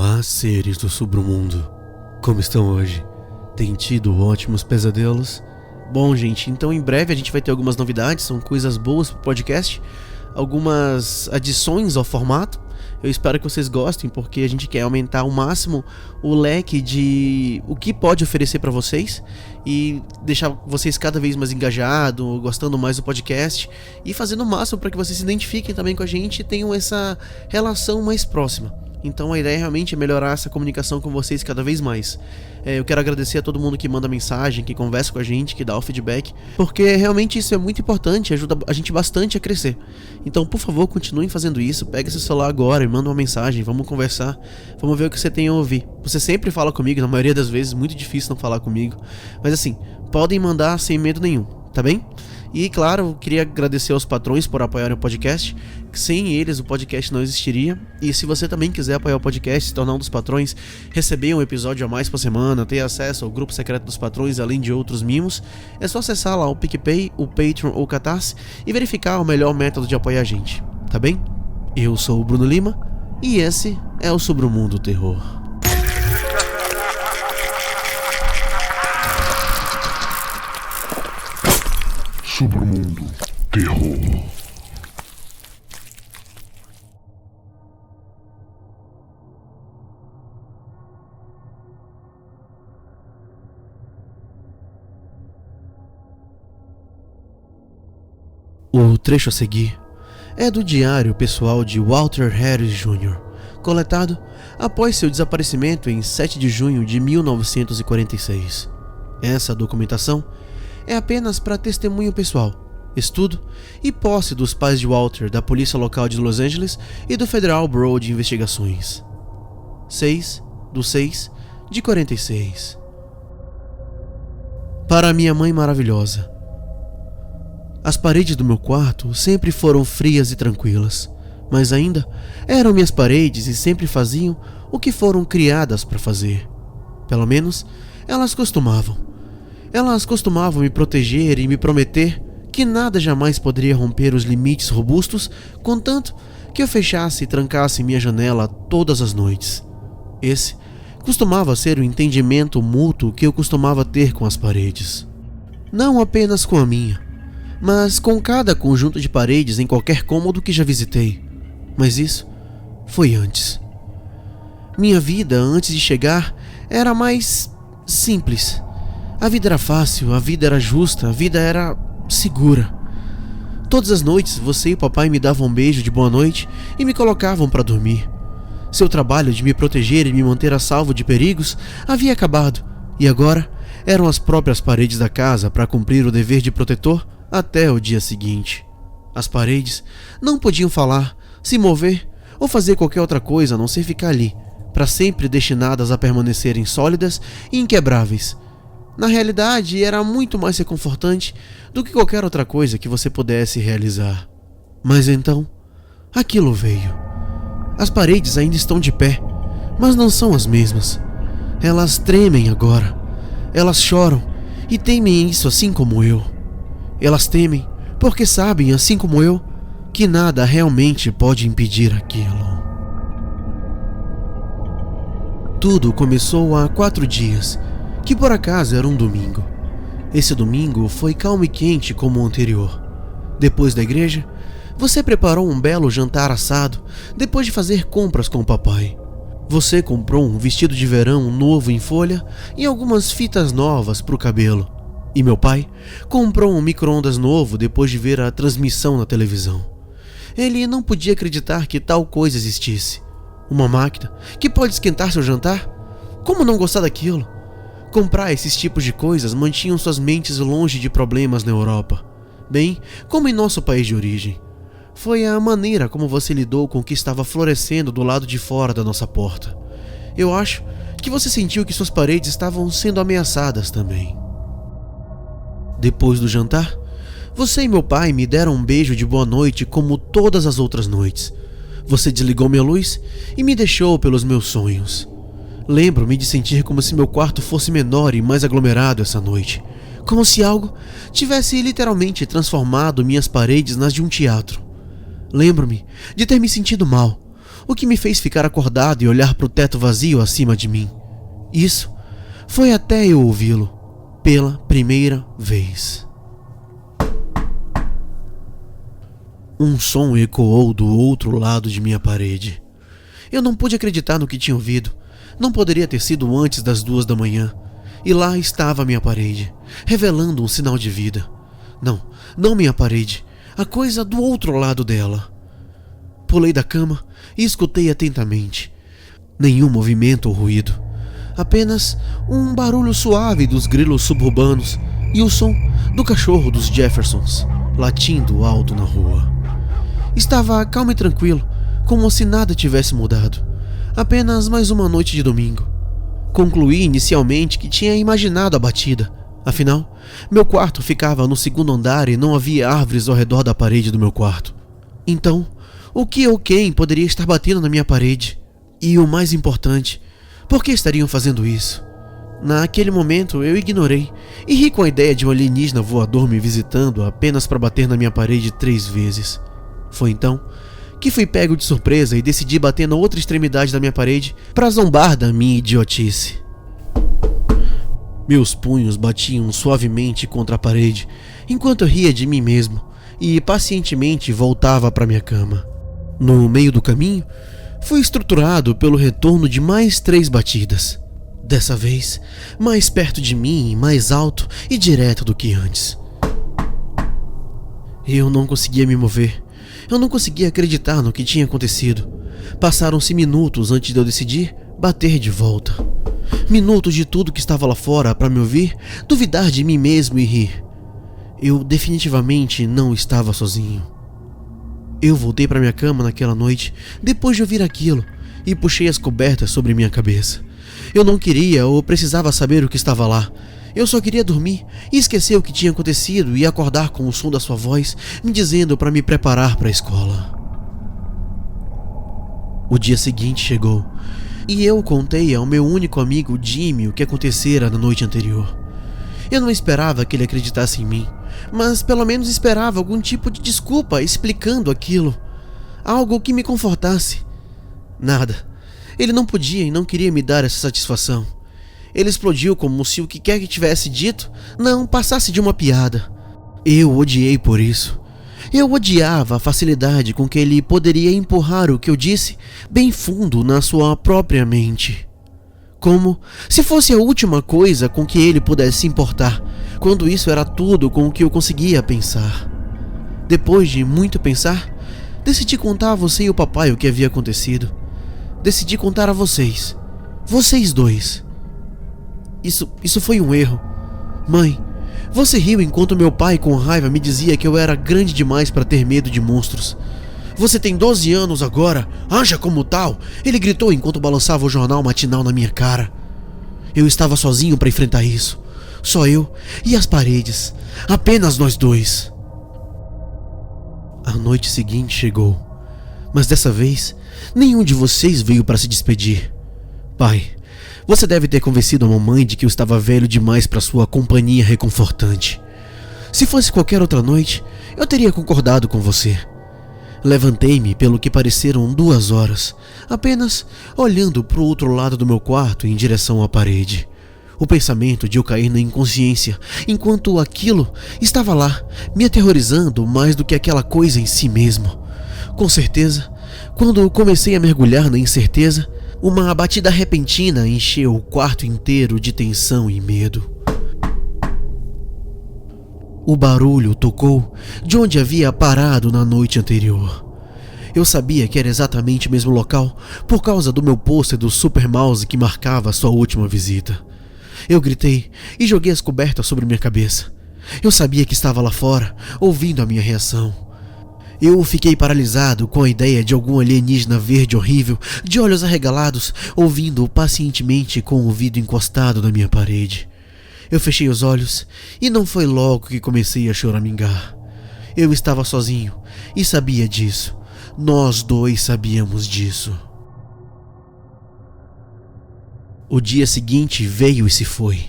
Olá, seres do submundo. Como estão hoje? Tem tido ótimos pesadelos? Bom, gente, então em breve a gente vai ter algumas novidades, são coisas boas pro podcast, algumas adições ao formato. Eu espero que vocês gostem, porque a gente quer aumentar ao máximo o leque de o que pode oferecer para vocês e deixar vocês cada vez mais engajados, gostando mais do podcast e fazendo o máximo para que vocês se identifiquem também com a gente e tenham essa relação mais próxima. Então a ideia realmente é melhorar essa comunicação com vocês cada vez mais. Eu quero agradecer a todo mundo que manda mensagem, que conversa com a gente, que dá o feedback, porque realmente isso é muito importante, ajuda a gente bastante a crescer. Então, por favor, continuem fazendo isso, pega seu celular agora e manda uma mensagem, vamos conversar, vamos ver o que você tem a ouvir. Você sempre fala comigo, na maioria das vezes, muito difícil não falar comigo, mas assim, podem mandar sem medo nenhum, tá bem? E claro, eu queria agradecer aos patrões por apoiarem o podcast, que sem eles o podcast não existiria. E se você também quiser apoiar o podcast, se tornar um dos patrões, receber um episódio a mais por semana, ter acesso ao grupo secreto dos patrões, além de outros mimos, é só acessar lá o PicPay, o Patreon ou o Catarse e verificar o melhor método de apoiar a gente, tá bem? Eu sou o Bruno Lima e esse é o Submundo Terror. Submundo Terror. O trecho a seguir é do diário pessoal de Walter Harris Jr., coletado após seu desaparecimento em 7 de junho de 1946. Essa documentação é apenas para testemunho pessoal, estudo e posse dos pais de Walter, da polícia local de Los Angeles e do Federal Bureau de Investigações. 6/6/46. Para minha mãe maravilhosa. As paredes do meu quarto sempre foram frias e tranquilas, mas ainda eram minhas paredes e sempre faziam o que foram criadas para fazer. Pelo menos, elas costumavam. Elas costumavam me proteger e me prometer que nada jamais poderia romper os limites robustos, contanto que eu fechasse e trancasse minha janela todas as noites. Esse costumava ser o entendimento mútuo que eu costumava ter com as paredes. Não apenas com a minha, mas com cada conjunto de paredes em qualquer cômodo que já visitei. Mas isso foi antes. Minha vida, antes de chegar, era mais simples. A vida era fácil, a vida era justa, a vida era segura. Todas as noites você e o papai me davam um beijo de boa noite e me colocavam para dormir. Seu trabalho de me proteger e me manter a salvo de perigos havia acabado, e agora eram as próprias paredes da casa para cumprir o dever de protetor até o dia seguinte. As paredes não podiam falar, se mover ou fazer qualquer outra coisa a não ser ficar ali, para sempre destinadas a permanecerem sólidas e inquebráveis. Na realidade, era muito mais reconfortante do que qualquer outra coisa que você pudesse realizar. Mas então, aquilo veio. As paredes ainda estão de pé, mas não são as mesmas. Elas tremem agora. Elas choram e temem isso assim como eu. Elas temem porque sabem, assim como eu, que nada realmente pode impedir aquilo. Tudo começou há 4 dias, que por acaso era um domingo. Esse domingo foi calmo e quente como o anterior. Depois da igreja, você preparou um belo jantar assado depois de fazer compras com o papai. Você comprou um vestido de verão novo em folha e algumas fitas novas para o cabelo. E meu pai comprou um micro-ondas novo depois de ver a transmissão na televisão. Ele não podia acreditar que tal coisa existisse. Uma máquina que pode esquentar seu jantar? Como não gostar daquilo? Comprar esses tipos de coisas mantinham suas mentes longe de problemas na Europa, bem como em nosso país de origem. Foi a maneira como você lidou com o que estava florescendo do lado de fora da nossa porta. Eu acho que você sentiu que suas paredes estavam sendo ameaçadas também. Depois do jantar, você e meu pai me deram um beijo de boa noite como todas as outras noites. Você desligou minha luz e me deixou pelos meus sonhos. Lembro-me de sentir como se meu quarto fosse menor e mais aglomerado essa noite, como se algo tivesse literalmente transformado minhas paredes nas de um teatro. Lembro-me de ter me sentido mal, o que me fez ficar acordado e olhar para o teto vazio acima de mim. Isso foi até eu ouvi-lo pela primeira vez. Um som ecoou do outro lado de minha parede. Eu não pude acreditar no que tinha ouvido. Não poderia ter sido antes das 2 da manhã. E lá estava a minha parede, revelando um sinal de vida. Não minha parede, a coisa do outro lado dela. Pulei da cama e escutei atentamente. Nenhum movimento ou ruído. Apenas um barulho suave dos grilos suburbanos e o som do cachorro dos Jeffersons, latindo alto na rua. Estava calmo e tranquilo, como se nada tivesse mudado. Apenas mais uma noite de domingo. Concluí inicialmente que tinha imaginado a batida. Afinal, meu quarto ficava no 2º andar e não havia árvores ao redor da parede do meu quarto. Então, o que ou quem poderia estar batendo na minha parede? E o mais importante, por que estariam fazendo isso? Naquele momento eu ignorei e ri com a ideia de um alienígena voador me visitando apenas para bater na minha parede 3 vezes. Foi então que fui pego de surpresa e decidi bater na outra extremidade da minha parede para zombar da minha idiotice. Meus punhos batiam suavemente contra a parede enquanto eu ria de mim mesmo e pacientemente voltava para minha cama. No meio do caminho, fui estruturado pelo retorno de mais 3 batidas. Dessa vez, mais perto de mim, mais alto e direto do que antes. Eu não conseguia me mover. Eu não conseguia acreditar no que tinha acontecido. Passaram-se minutos antes de eu decidir bater de volta. Minutos de tudo que estava lá fora para me ouvir, duvidar de mim mesmo e rir. Eu definitivamente não estava sozinho. Eu voltei para minha cama naquela noite, depois de ouvir aquilo, e puxei as cobertas sobre minha cabeça. Eu não queria ou precisava saber o que estava lá. Eu só queria dormir e esquecer o que tinha acontecido e acordar com o som da sua voz me dizendo para me preparar para a escola. O dia seguinte chegou e eu contei ao meu único amigo Jimmy o que acontecera na noite anterior. Eu não esperava que ele acreditasse em mim, mas pelo menos esperava algum tipo de desculpa explicando aquilo. Algo que me confortasse. Nada. Ele não podia e não queria me dar essa satisfação. Ele explodiu como se o que quer que tivesse dito não passasse de uma piada. Eu odiei por isso. Eu odiava a facilidade com que ele poderia empurrar o que eu disse bem fundo na sua própria mente. Como se fosse a última coisa com que ele pudesse se importar, quando isso era tudo com o que eu conseguia pensar. Depois de muito pensar, decidi contar a você e o papai o que havia acontecido. Decidi contar a vocês. Vocês dois. Isso foi um erro. Mãe, você riu enquanto meu pai com raiva me dizia que eu era grande demais para ter medo de monstros. Você tem 12 anos agora, haja como tal, ele gritou enquanto balançava o jornal matinal na minha cara. Eu estava sozinho para enfrentar isso. Só eu e as paredes. Apenas nós dois. A noite seguinte chegou, mas dessa vez, nenhum de vocês veio para se despedir. Pai, você deve ter convencido a mamãe de que eu estava velho demais para sua companhia reconfortante. Se fosse qualquer outra noite, eu teria concordado com você. Levantei-me pelo que pareceram 2 horas, apenas olhando para o outro lado do meu quarto em direção à parede. O pensamento de eu cair na inconsciência, enquanto aquilo estava lá, me aterrorizando mais do que aquela coisa em si mesmo. Com certeza, quando comecei a mergulhar na incerteza, uma batida repentina encheu o quarto inteiro de tensão e medo. O barulho tocou de onde havia parado na noite anterior. Eu sabia que era exatamente o mesmo local por causa do meu pôster do Super Mouse que marcava a sua última visita. Eu gritei e joguei as cobertas sobre minha cabeça. Eu sabia que estava lá fora, ouvindo a minha reação. Eu fiquei paralisado com a ideia de algum alienígena verde horrível, de olhos arregalados, ouvindo pacientemente com o ouvido encostado na minha parede. Eu fechei os olhos e não foi logo que comecei a choramingar. Eu estava sozinho e sabia disso. Nós dois sabíamos disso. O dia seguinte veio e se foi.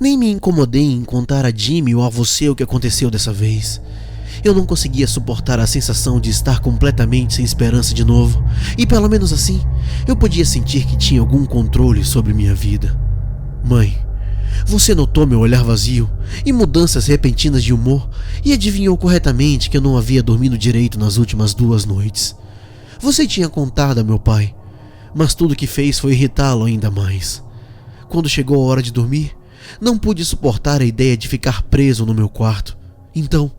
Nem me incomodei em contar a Jimmy ou a você o que aconteceu dessa vez. Eu não conseguia suportar a sensação de estar completamente sem esperança de novo, e pelo menos assim, eu podia sentir que tinha algum controle sobre minha vida. Mãe, você notou meu olhar vazio e mudanças repentinas de humor e adivinhou corretamente que eu não havia dormido direito nas últimas 2 noites. Você tinha contado a meu pai, mas tudo que fez foi irritá-lo ainda mais. Quando chegou a hora de dormir, não pude suportar a ideia de ficar preso no meu quarto. Então,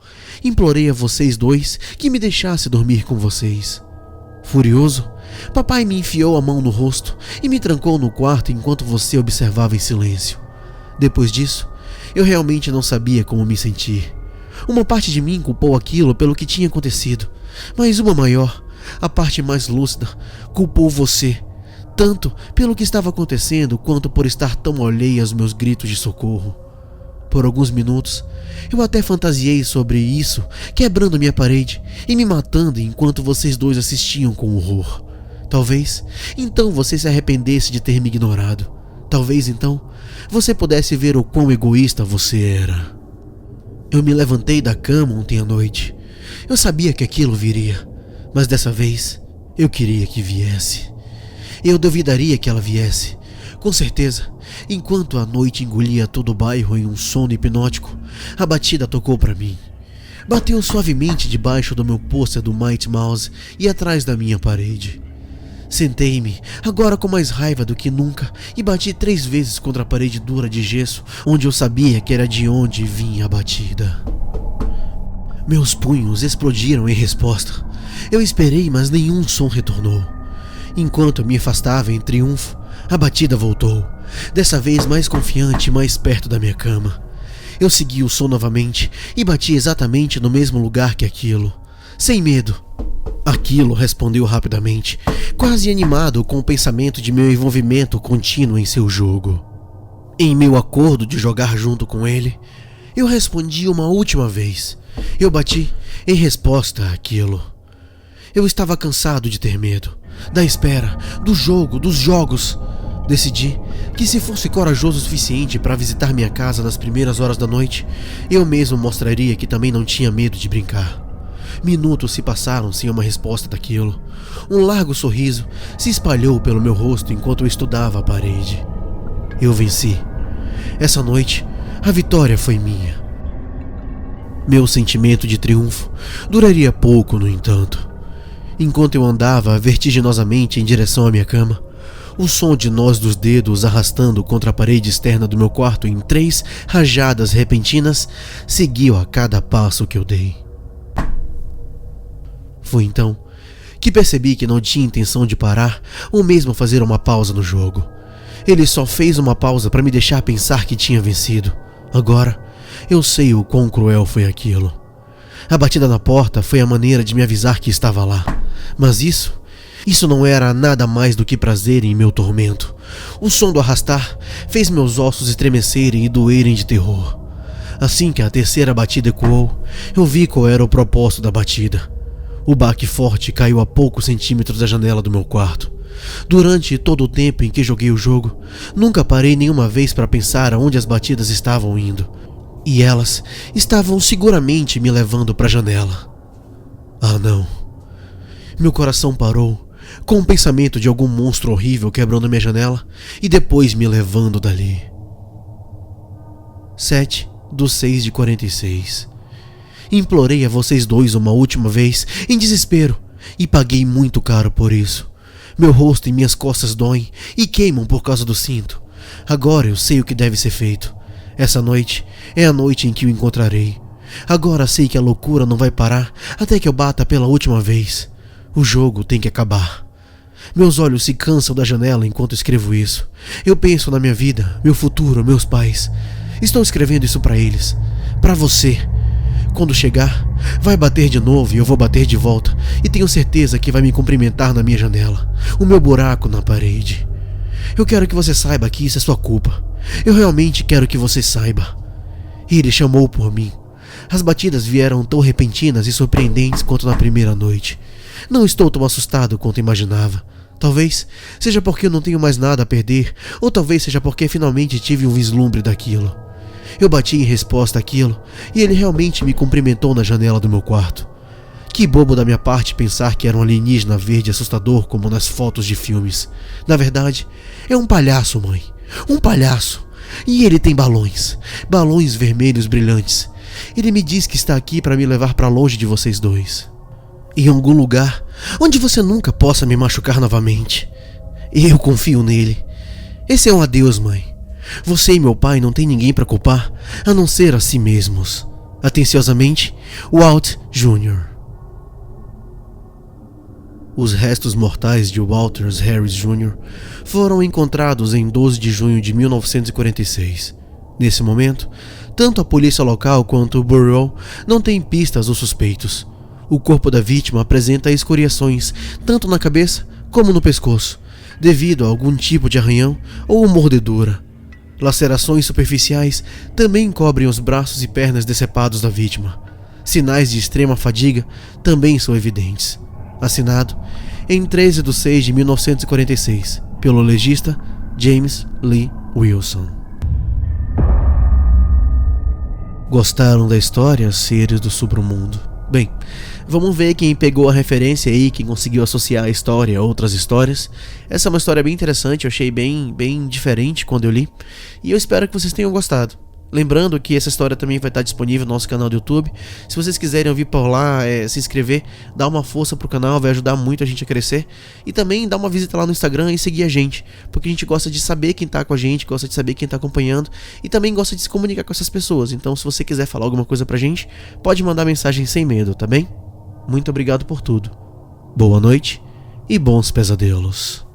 implorei a vocês 2 que me deixasse dormir com vocês. Furioso, papai me enfiou a mão no rosto e me trancou no quarto enquanto você observava em silêncio. Depois disso, eu realmente não sabia como me sentir. Uma parte de mim culpou aquilo pelo que tinha acontecido, mas uma maior, a parte mais lúcida, culpou você, tanto pelo que estava acontecendo quanto por estar tão alheia aos meus gritos de socorro. Por alguns minutos, eu até fantasiei sobre isso, quebrando minha parede e me matando enquanto vocês 2 assistiam com horror. Talvez, então você se arrependesse de ter me ignorado. Talvez, então, você pudesse ver o quão egoísta você era. Eu me levantei da cama ontem à noite. Eu sabia que aquilo viria, mas dessa vez, eu queria que viesse. Eu duvidaria que ela viesse. Com certeza, enquanto a noite engolia todo o bairro em um sono hipnótico, a batida tocou para mim. Bateu suavemente debaixo do meu pôster do Mighty Mouse e atrás da minha parede. Sentei-me, agora com mais raiva do que nunca, e bati 3 vezes contra a parede dura de gesso, onde eu sabia que era de onde vinha a batida. Meus punhos explodiram em resposta. Eu esperei, mas nenhum som retornou. Enquanto eu me afastava em triunfo, a batida voltou, dessa vez mais confiante e mais perto da minha cama. Eu segui o som novamente e bati exatamente no mesmo lugar que aquilo, sem medo. Aquilo respondeu rapidamente, quase animado com o pensamento de meu envolvimento contínuo em seu jogo. Em meu acordo de jogar junto com ele, eu respondi uma última vez. Eu bati em resposta àquilo. Eu estava cansado de ter medo, da espera, do jogo, dos jogos. Decidi que se fosse corajoso o suficiente para visitar minha casa nas primeiras horas da noite, eu mesmo mostraria que também não tinha medo de brincar. Minutos se passaram sem uma resposta daquilo. Um largo sorriso se espalhou pelo meu rosto enquanto eu estudava a parede. Eu venci. Essa noite, a vitória foi minha. Meu sentimento de triunfo duraria pouco, no entanto. Enquanto eu andava vertiginosamente em direção à minha cama, o som de nós dos dedos arrastando contra a parede externa do meu quarto em 3 rajadas repentinas seguiu a cada passo que eu dei. Foi então que percebi que não tinha intenção de parar ou mesmo fazer uma pausa no jogo. Ele só fez uma pausa para me deixar pensar que tinha vencido. Agora, eu sei o quão cruel foi aquilo. A batida na porta foi a maneira de me avisar que estava lá. Mas isso não era nada mais do que prazer em meu tormento. O som do arrastar fez meus ossos estremecerem e doerem de terror. Assim que a terceira batida ecoou, eu vi qual era o propósito da batida. O baque forte caiu a poucos centímetros da janela do meu quarto. Durante todo o tempo em que joguei o jogo, nunca parei nenhuma vez para pensar aonde as batidas estavam indo. E elas estavam seguramente me levando para a janela. Ah, não. Meu coração parou, com o pensamento de algum monstro horrível quebrando minha janela e depois me levando dali. 7/6/46. Implorei a vocês 2 uma última vez, em desespero, e paguei muito caro por isso. Meu rosto e minhas costas doem e queimam por causa do cinto. Agora eu sei o que deve ser feito. Essa noite é a noite em que o encontrarei. Agora sei que a loucura não vai parar até que eu bata pela última vez. O jogo tem que acabar. Meus olhos se cansam da janela enquanto escrevo isso. Eu penso na minha vida, meu futuro, meus pais. Estou escrevendo isso para eles, para você. Quando chegar, vai bater de novo e eu vou bater de volta. E tenho certeza que vai me cumprimentar na minha janela, o meu buraco na parede. Eu quero que você saiba que isso é sua culpa. Eu realmente quero que você saiba. Ele chamou por mim. As batidas vieram tão repentinas e surpreendentes quanto na primeira noite. Não estou tão assustado quanto imaginava. Talvez seja porque eu não tenho mais nada a perder, ou talvez seja porque finalmente tive um vislumbre daquilo. Eu bati em resposta àquilo e ele realmente me cumprimentou na janela do meu quarto. Que bobo da minha parte pensar que era um alienígena verde assustador como nas fotos de filmes. Na verdade, é um palhaço, mãe. Um palhaço. E ele tem balões. Balões vermelhos brilhantes. Ele me diz que está aqui para me levar para longe de vocês dois. Em algum lugar onde você nunca possa me machucar novamente. Eu confio nele. Esse é um adeus, mãe. Você e meu pai não têm ninguém para culpar, a não ser a si mesmos. Atenciosamente, Walt Jr. Os restos mortais de Walter Harris Jr. foram encontrados em 12 de junho de 1946. Nesse momento, tanto a polícia local quanto o Bureau não têm pistas ou suspeitos. O corpo da vítima apresenta escoriações, tanto na cabeça como no pescoço, devido a algum tipo de arranhão ou mordedura. Lacerações superficiais também cobrem os braços e pernas decepados da vítima. Sinais de extrema fadiga também são evidentes. Assinado em 13 de 6 de 1946, pelo legista James Lee Wilson. Gostaram da história, seres do submundo? Bem, vamos ver quem pegou a referência aí, quem conseguiu associar a história a outras histórias. Essa é uma história bem interessante, eu achei bem diferente quando eu li, e eu espero que vocês tenham gostado. Lembrando que essa história também vai estar disponível no nosso canal do YouTube. Se vocês quiserem ouvir por lá, se inscrever, dar uma força pro canal, vai ajudar muito a gente a crescer. E também dar uma visita lá no Instagram e seguir a gente, porque a gente gosta de saber quem tá com a gente, gosta de saber quem tá acompanhando e também gosta de se comunicar com essas pessoas. Então, se você quiser falar alguma coisa pra gente, pode mandar mensagem sem medo, tá bem? Muito obrigado por tudo. Boa noite e bons pesadelos.